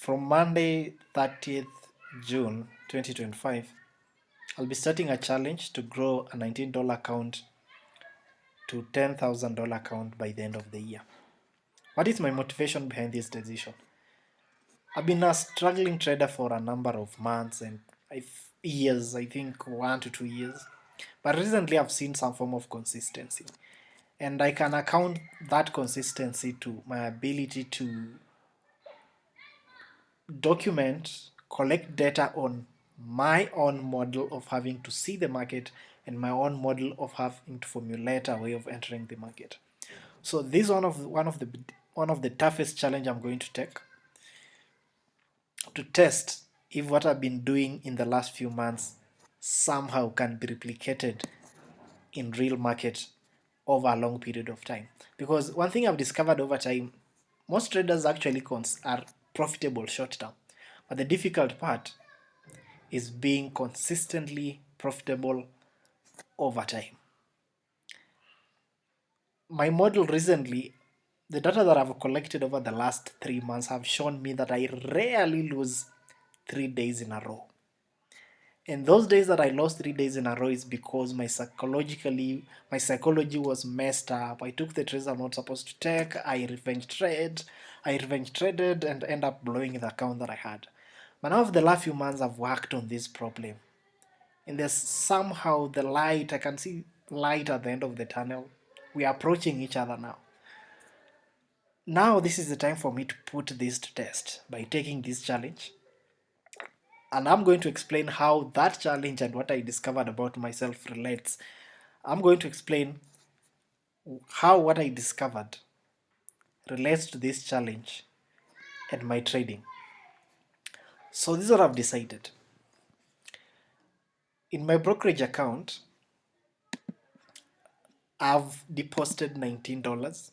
from Monday 30th June 2025, I'll be starting a challenge to grow a $19 account to $10,000 account by the end of the year. What is my motivation behind this decision? I've been a struggling trader for a number of months and years, I think 1 to 2 years. But recently I've seen some form of consistency. And I can account that consistency to my ability to document, collect data on my own model of having to see the market and my own model of having to formulate a way of entering the market. So this is one of the toughest challenge I'm going to take to test if what I've been doing in the last few months somehow can be replicated in real market over a long period of time. Because one thing I've discovered over time, most traders actually are profitable short term. But the difficult part is being consistently profitable over time. My model recently, the data that I've collected over the last 3 months have shown me that I rarely lose 3 days in a row. And those days that I lost 3 days in a row is because my psychology was messed up. I took the trades I'm not supposed to take. I revenge traded and end up blowing the account that I had. But now for the last few months I've worked on this problem. And there's somehow the light, I can see light at the end of the tunnel. We are approaching each other now. Now this is the time for me to put this to test by taking this challenge. And I'm going to explain how that challenge and what I discovered about myself relates. I'm going to explain how what I discovered relates to this challenge and my trading. So this is what I've decided. In my brokerage account, I've deposited $19.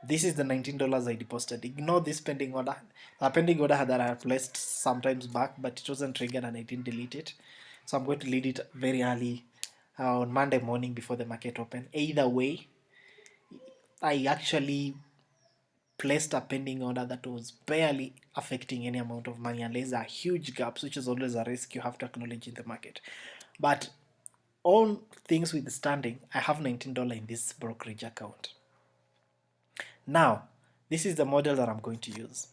This is the $19 I deposited. Ignore this pending order. The pending order that I placed sometimes back, but it wasn't triggered and I didn't delete it. So I'm going to delete it very early on Monday morning before the market open. Either way, I actually placed a pending order that was barely affecting any amount of money unless there are huge gaps, which is always a risk you have to acknowledge in the market. But all things withstanding, I have $19 in this brokerage account. Now, this is the model that I'm going to use.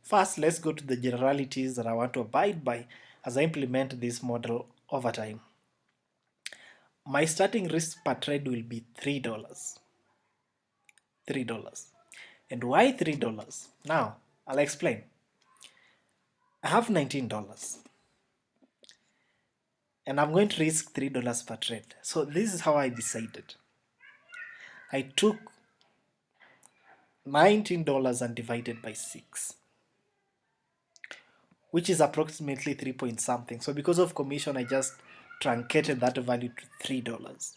First, let's go to the generalities that I want to abide by as I implement this model over time. My starting risk per trade will be $3. $3. And why $3? Now, I'll explain. I have $19 and I'm going to risk $3 per trade. So this is how I decided. I took $19 and divided by 6, which is approximately 3 point something. So because of commission, I just truncated that value to $3,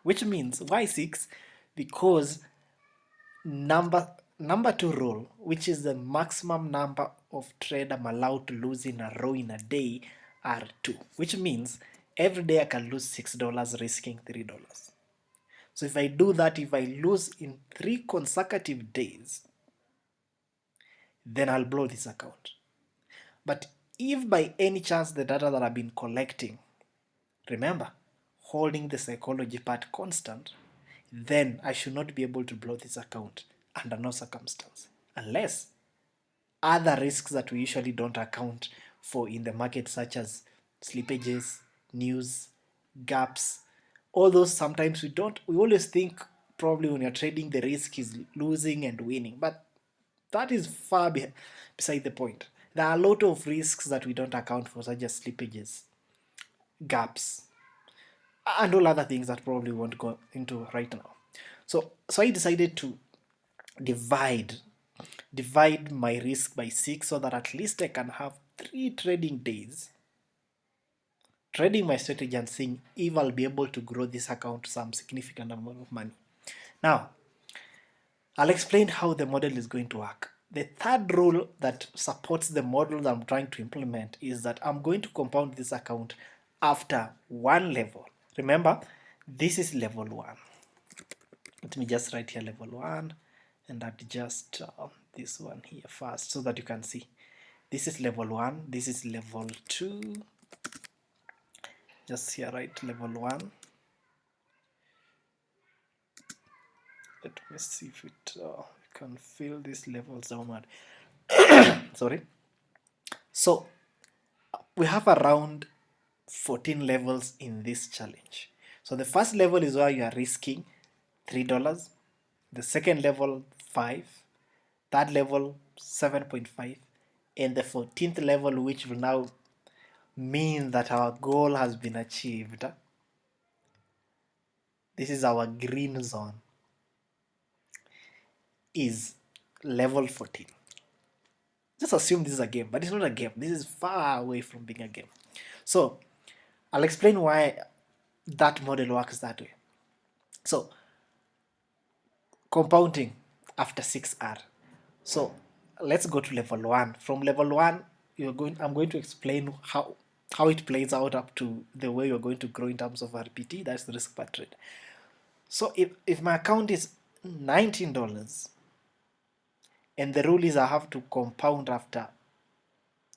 which means why 6? Because number 2 rule, which is the maximum number of trade I'm allowed to lose in a row in a day, are 2, which means every day I can lose $6 risking $3. So if I do that, if I lose in 3 consecutive days, then I'll blow this account. But if by any chance the data that I've been collecting, remember, holding the psychology part constant, then I should not be able to blow this account under no circumstance, unless other risks that we usually don't account for in the market, such as slippages, news, gaps, all those sometimes we always think probably when you're trading the risk is losing and winning, but that is far beside the point. There are a lot of risks that we don't account for, such as slippages, gaps, and all other things that probably won't go into right now. So I decided to divide my risk by 6 so that at least I can have 3 trading days trading my strategy and seeing if I'll be able to grow this account to some significant amount of money. Now, I'll explain how the model is going to work. The third rule that supports the model that I'm trying to implement is that I'm going to compound this account after one level. Remember, this is level 1. Let me just write here level 1 and adjust this one here first so that you can see. This is level 1, this is level 2. Just here, right? Level 1. Let me see if it can fill these levels downward. Sorry. So we have around 14 levels in this challenge. So the first level is where you are risking $3. The second level 5. Third level 7.5. And the 14th level, which will now mean that our goal has been achieved. This is our green zone, is level 14. Just assume this is a game, but it's not a game. This is far away from being a game. So I'll explain why that model works that way. So compounding after 6R. So let's go to level 1. From level 1, I'm going to explain how it plays out up to the way you're going to grow in terms of RPT, that's the risk per trade. So if my account is $19 and the rule is I have to compound after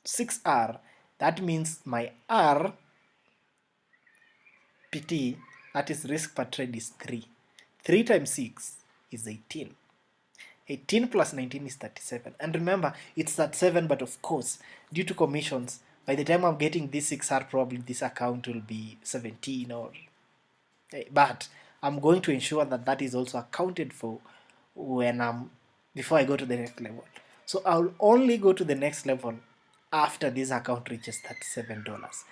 6R, that means my RPT, that is risk per trade, is 3. 3 times 6 is 18. 18 plus 19 is 37. And remember, it's 37, but of course, due to commissions, by the time I'm getting this 6R, probably this account will be 17 or... But I'm going to ensure that that is also accounted for before I go to the next level. So I'll only go to the next level after this account reaches $37.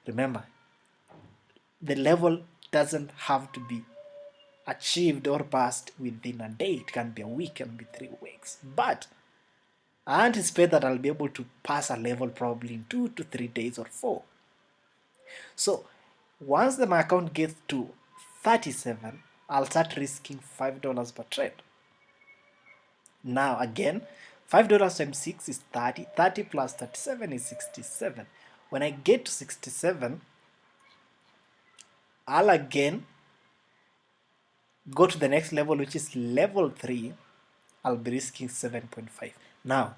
Remember, the level doesn't have to be achieved or passed within a day. It can be a week, it can be 3 weeks. But I anticipate that I'll be able to pass a level probably in 2 to 3 days or 4. So once my account gets to 37, I'll start risking $5 per trade. Now again, $5 times 6 is 30. 30 plus 37 is 67. When I get to 67, I'll again go to the next level, which is level 3. I'll be risking 7.5. Now,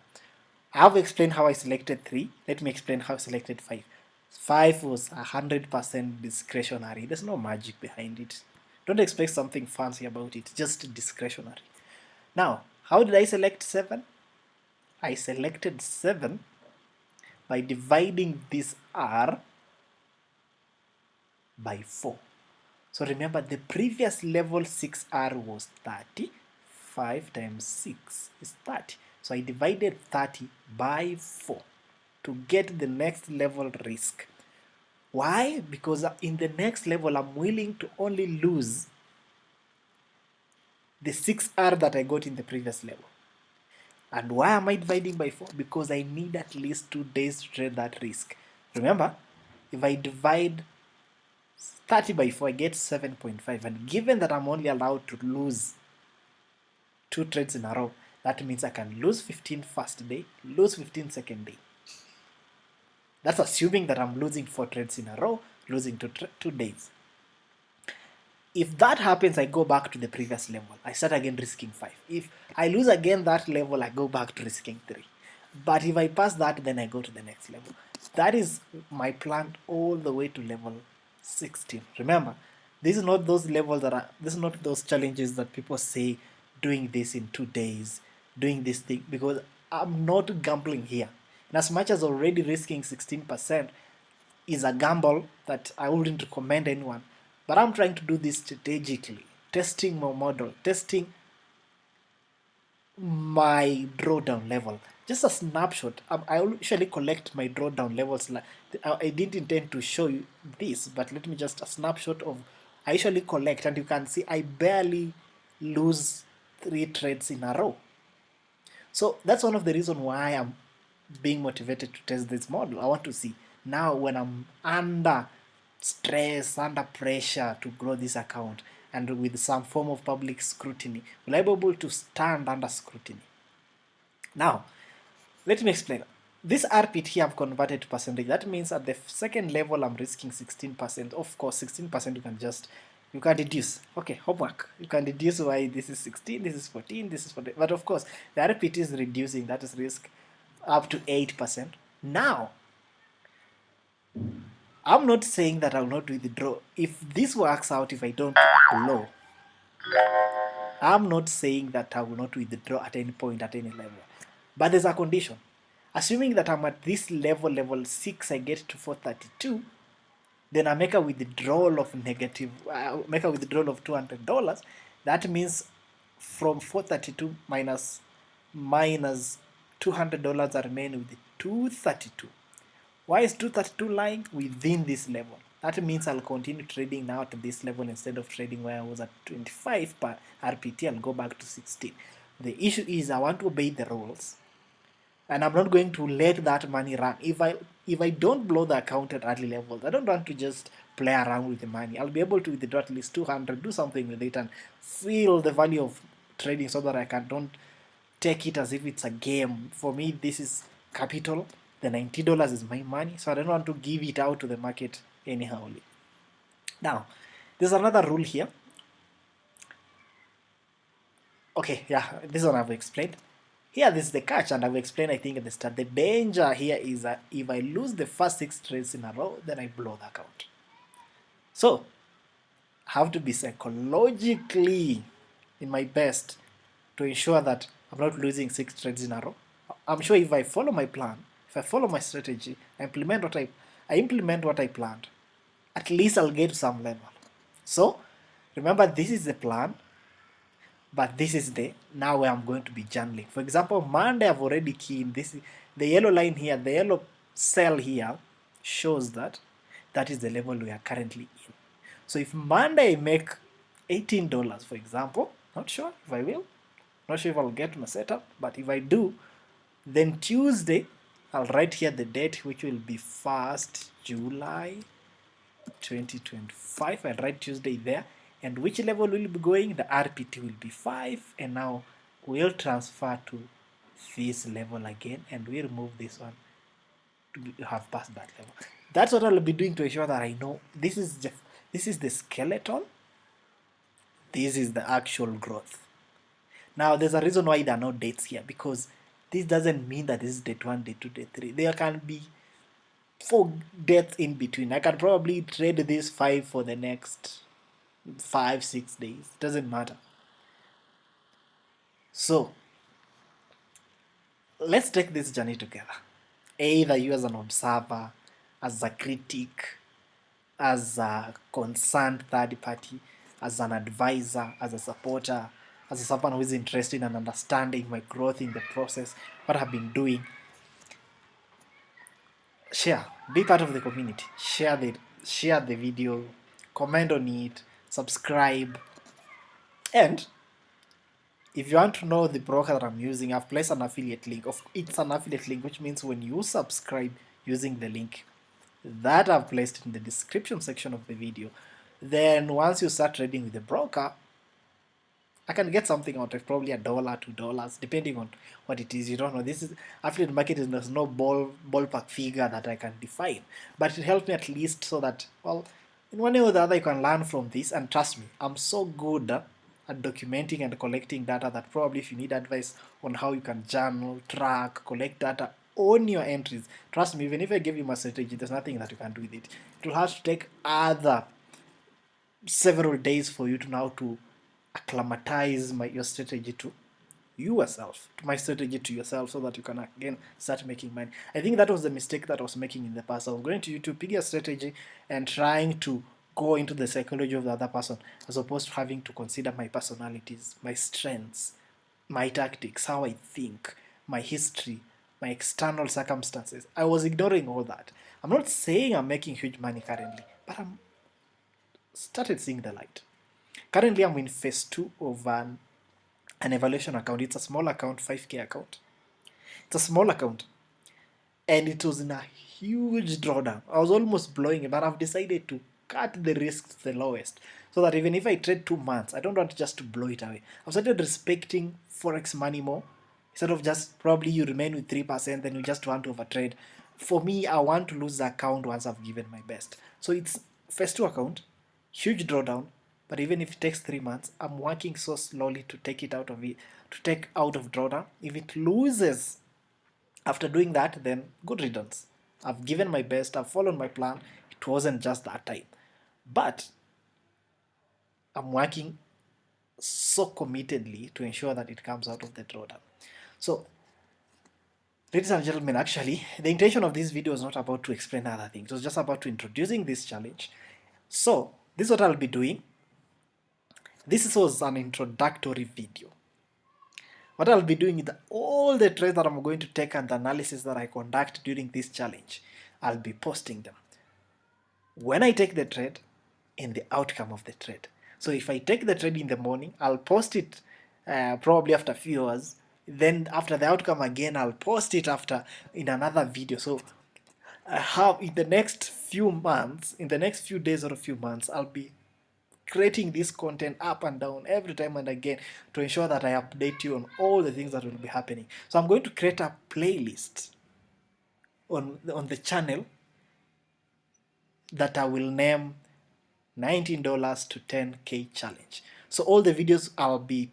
I have explained how I selected 3. Let me explain how I selected 5. 5 was 100% discretionary. There's no magic behind it. Don't expect something fancy about it. Just discretionary. Now, how did I select 7? I selected 7 by dividing this R by 4. So remember, the previous level 6R was 30. 5 times 6 is 30. So I divided 30 by 4 to get the next level risk. Why? Because in the next level, I'm willing to only lose the 6R that I got in the previous level. And why am I dividing by 4? Because I need at least 2 days to trade that risk. Remember, if I divide 30 by 4, I get 7.5. And given that I'm only allowed to lose 2 trades in a row, that means I can lose 15 first day, lose 15 second day. That's assuming that I'm losing 4 trades in a row, losing 2 days. If that happens, I go back to the previous level. I start again risking 5. If I lose again that level, I go back to risking 3. But if I pass that, then I go to the next level. That is my plan all the way to level 16. Remember, this is not those levels this is not those challenges that people say doing this in 2 days, doing this thing, because I'm not gambling here. And as much as already risking 16% is a gamble that I wouldn't recommend anyone, but I'm trying to do this strategically, testing my model, testing my drawdown level. Just a snapshot. I usually collect my drawdown levels. I didn't intend to show you this, but let me just a snapshot of. I usually collect, and you can see I barely lose 3 trades in a row. So that's one of the reasons why I'm being motivated to test this model. I want to see now when I'm under stress, under pressure to grow this account, and with some form of public scrutiny, will I be able to stand under scrutiny? Now, let me explain. This RPT I've converted to percentage. That means at the second level I'm risking 16%. Of course, 16% you can just You can deduce. Okay, homework. You can deduce why this is 16, this is 14, this is 14. But of course, the RPT is reducing. That is risk up to 8%. Now, I'm not saying that I will not withdraw. If this works out, if I don't blow, I'm not saying that I will not withdraw at any point, at any level. But there's a condition. Assuming that I'm at this level, level 6, I get to 432, then I make a withdrawal of make a withdrawal of $200. That means from 432 minus $200 I remain with 232. Why is 232 lying within this level? That means I'll continue trading now at this level instead of trading where I was at 25 per RPT. I'll go back to 16. The issue is I want to obey the rules, and I'm not going to let that money run. If I don't blow the account at early levels, I don't want to just play around with the money. I'll be able to withdraw at least 200, do something with it, and feel the value of trading so that I don't take it as if it's a game. For me, this is capital. The $90 is my money, so I don't want to give it out to the market anyhow. Now, there's another rule here. Okay, yeah, this one I've explained. Here, this is the catch, and I've explained, I think, at the start. The danger here is that if I lose the first 6 trades in a row, then I blow the account. So, I have to be psychologically in my best to ensure that I'm not losing 6 trades in a row. I'm sure if I follow my plan, if I follow my strategy, I implement what I planned, at least I'll get to some level. So, remember, this is the plan, but this is the now where I'm going to be journaling. For example, Monday I've already keyed this. The yellow line here, the yellow cell here shows that that is the level we are currently in. So if Monday I make $18, for example, not sure if I will, not sure if I'll get my setup, but if I do, then Tuesday I'll write here the date, which will be 1st July 2025. I'll write Tuesday there. And which level will be going? The RPT will be 5, and now we'll transfer to this level again, and we'll move this one to have passed that level. That's what I'll be doing to ensure that I know this is the skeleton, this is the actual growth. Now, there's a reason why there are no dates here, because this doesn't mean that this is date 1, date 2, date 3. There can be 4 dates in between. I can probably trade this 5 for the next 5-6 days. Doesn't matter. So let's take this journey together. Either you as an observer, as a critic, as a concerned third party, as an advisor, as a supporter, as someone who is interested in understanding my growth in the process, what I've been doing. Share, be part of the community. Share the video, comment on it, subscribe, and if you want to know the broker that I'm using, I've placed an affiliate link. It's an affiliate link, which means when you subscribe using the link that I've placed in the description section of the video, then once you start trading with the broker, I can get something out of probably $1, $2, depending on what it is. You don't know. This is affiliate marketing. There's no ballpark figure that I can define, but it helps me at least so that, well, in one way or the other, you can learn from this. And trust me, I'm so good at documenting and collecting data that probably if you need advice on how you can journal, track, collect data on your entries, trust me, even if I give you my strategy, there's nothing that you can do with it. It will have to take several days for you to now to acclimatize your strategy to yourself, to my strategy to yourself, so that you can again start making money. I think that was the mistake that I was making in the past. I was going to YouTube, pick a strategy, and trying to go into the psychology of the other person, as opposed to having to consider my personalities, my strengths, my tactics, how I think, my history, my external circumstances. I was ignoring all that. I'm not saying I'm making huge money currently, but I'm started seeing the light. Currently, I'm in phase 2 of an evaluation account. It's a small account, 5K account. It's a small account. And it was in a huge drawdown. I was almost blowing it, but I've decided to cut the risk to the lowest, so that even if I trade 2 months, I don't want just to blow it away. I've started respecting Forex money more. Instead of just probably you remain with 3%, then you just want to overtrade. For me, I want to lose the account once I've given my best. So it's phase 2 account, huge drawdown, But even if it takes 3 months, I'm working so slowly to take it out of it, to take out of drawdown. If it loses after doing that, then good riddance. I've given my best, I've followed my plan. It wasn't just that time. But I'm working so committedly to ensure that it comes out of the drawdown. So, ladies and gentlemen, actually, the intention of this video is not about to explain other things. It was just about to introducing this challenge. So, this is what I'll be doing. This was an introductory video. What I'll be doing is all the trades that I'm going to take and the analysis that I conduct during this challenge, I'll be posting them. When I take the trade and the outcome of the trade. So if I take the trade in the morning, I'll post it probably after a few hours. Then after the outcome again, I'll post it after in another video. So I have in the next few months, in the next few days or a few months, I'll be creating this content up and down every time and again to ensure that I update you on all the things that will be happening. So I'm going to create a playlist on the channel that I will name $19 to 10K challenge. So all the videos, I'll be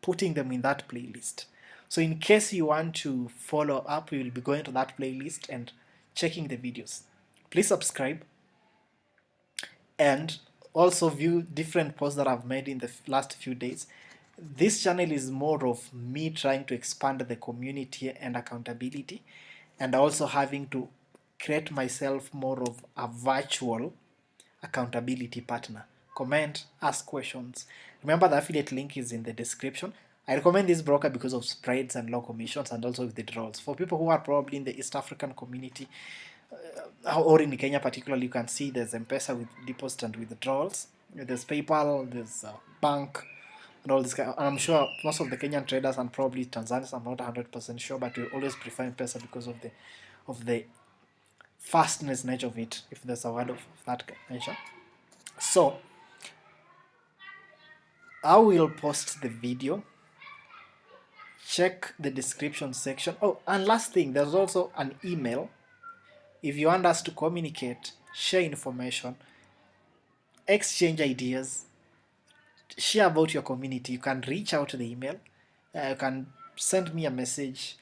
putting them in that playlist. So in case you want to follow up, you will be going to that playlist and checking the videos. Please subscribe and also view different posts that I've made in the last few days. This channel is more of me trying to expand the community and accountability, and also having to create myself more of a virtual accountability partner. Comment, ask questions. Remember, the affiliate link is in the description. I recommend this broker because of spreads and low commissions and also withdrawals. For people who are probably in the East African community or in Kenya particularly, you can see there's M-Pesa with deposit and withdrawals. There's PayPal, there's bank, and all this. I'm sure most of the Kenyan traders and probably Tanzanians, I'm not 100% sure, but we always prefer M-Pesa because of the fastness nature of it, if there's a word of that nature. So I will post the video. Check the description section. Oh, and last thing, there's also an email. If you want us to communicate, share information, exchange ideas, share about your community, you can reach out to the email. You can send me a message.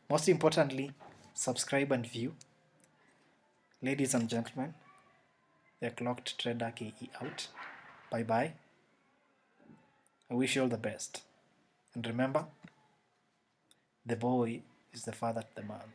Most importantly, subscribe and view. Ladies and gentlemen, the Cloaked Trader KE out. Bye bye. I wish you all the best. And remember, the boy is the father to the man.